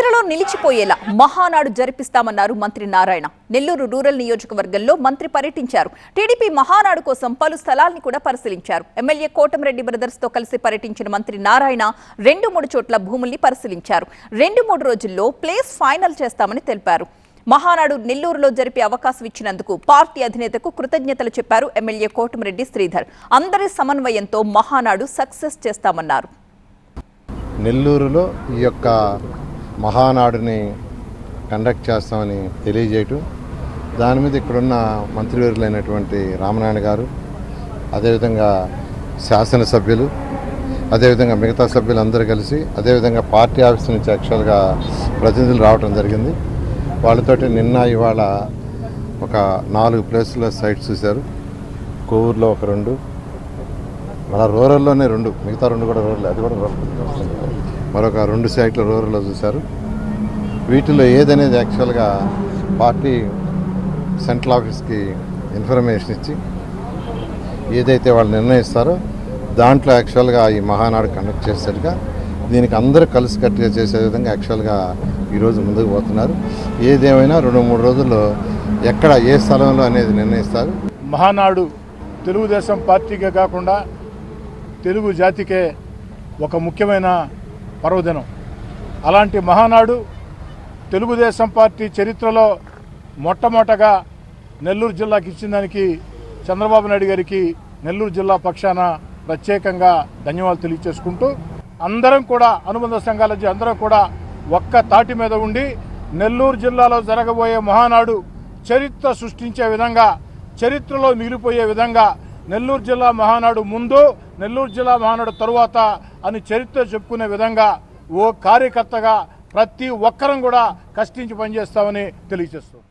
చరిత్రలో నిలిచిపోయేలా మహానాడు జరిపిస్తామన్నారు మంత్రి నారాయణ. నెల్లూరు రూరల్ నియోజకవర్గంలో మంత్రి పర్యటించారు. టీడీపీ మహానాడు కోసం పలు స్థలాల్ని కూడా పరిశీలించారు. ఎమ్మెల్యే కోటమిరెడ్డి బ్రదర్స్ తో కలిసి పర్యటించిన మంత్రి నారాయణ 2-3 చోట్ల భూముల్ని పరిశీలించారు. 2-3 రోజుల్లో ప్లేస్ ఫైనల్ చేస్తామని తెలిపారు. మహానాడు నెల్లూరులో జరిపే అవకాశం ఇచ్చినందుకు పార్టీ అధినేతకు కృతజ్ఞతలు చెప్పారు ఎమ్మెల్యే కోటమిరెడ్డి శ్రీధర్. అందరి సమన్వయంతో మహానాడు సక్సెస్ చేస్తామన్నారు. నెల్లూరులో ఈ యొక్క మహానాడుని కండక్ట్ చేస్తామని తెలియజేయటం, దాని మీద ఇక్కడున్న మంత్రివర్యులైనటువంటి రామనారాయణ గారు, అదేవిధంగా శాసనసభ్యులు, అదేవిధంగా మిగతా సభ్యులందరూ కలిసి, అదేవిధంగా పార్టీ ఆఫీస్ నుంచి యాక్చువల్గా ప్రతినిధులు రావడం జరిగింది. వాళ్ళతోటి నిన్న ఇవాళ ఒక 4 ప్లేసుల్లో సైట్స్ చూశారు. కోవూరులో ఒక 2, మన రూరల్లోనే 2, మిగతా 2 కూడా రూరల్, అది కూడా మరొక 2 సైట్లు రూరల్లో చూశారు. వీటిలో ఏదనేది యాక్చువల్గా పార్టీ సెంట్రల్ ఆఫీస్కి ఇన్ఫర్మేషన్ ఇచ్చి ఏదైతే వాళ్ళు నిర్ణయిస్తారో దాంట్లో యాక్చువల్గా ఈ మహానాడు కండక్ట్ చేసేట్టుగా, దీనికి అందరూ కలిసికట్టుగా చేసే విధంగా యాక్చువల్గా ఈరోజు ముందుకు పోతున్నారు. ఏదేమైనా 2-3 రోజుల్లో ఎక్కడ ఏ స్థలంలో అనేది నిర్ణయిస్తారు. మహానాడు తెలుగుదేశం పార్టీకే కాకుండా తెలుగు జాతికే ఒక ముఖ్యమైన పర్వదినం. అలాంటి మహానాడు తెలుగుదేశం పార్టీ చరిత్రలో మొట్టమొదటగా నెల్లూరు జిల్లాకి ఇచ్చిన దానికి చంద్రబాబు నాయుడు గారికి నెల్లూరు జిల్లా పక్షాన ప్రత్యేకంగా ధన్యవాదాలు తెలియజేసుకుంటూ, అందరం కూడా అనుబంధ సంఘాల అందరం కూడా ఒక్క తాటి మీద ఉండి నెల్లూరు జిల్లాలో జరగబోయే మహానాడు చరిత్ర సృష్టించే విధంగా, చరిత్రలో మిగిలిపోయే విధంగా, నెల్లూరు జిల్లా మహానాడు ముందు, నెల్లూరు జిల్లా మహానాడు తరువాత అని చరిత్ర చెప్పుకునే విధంగా ఓ కార్యకర్తగా ప్రతి ఒక్కరం కూడా కష్టించి పనిచేస్తామని తెలియజేస్తాం.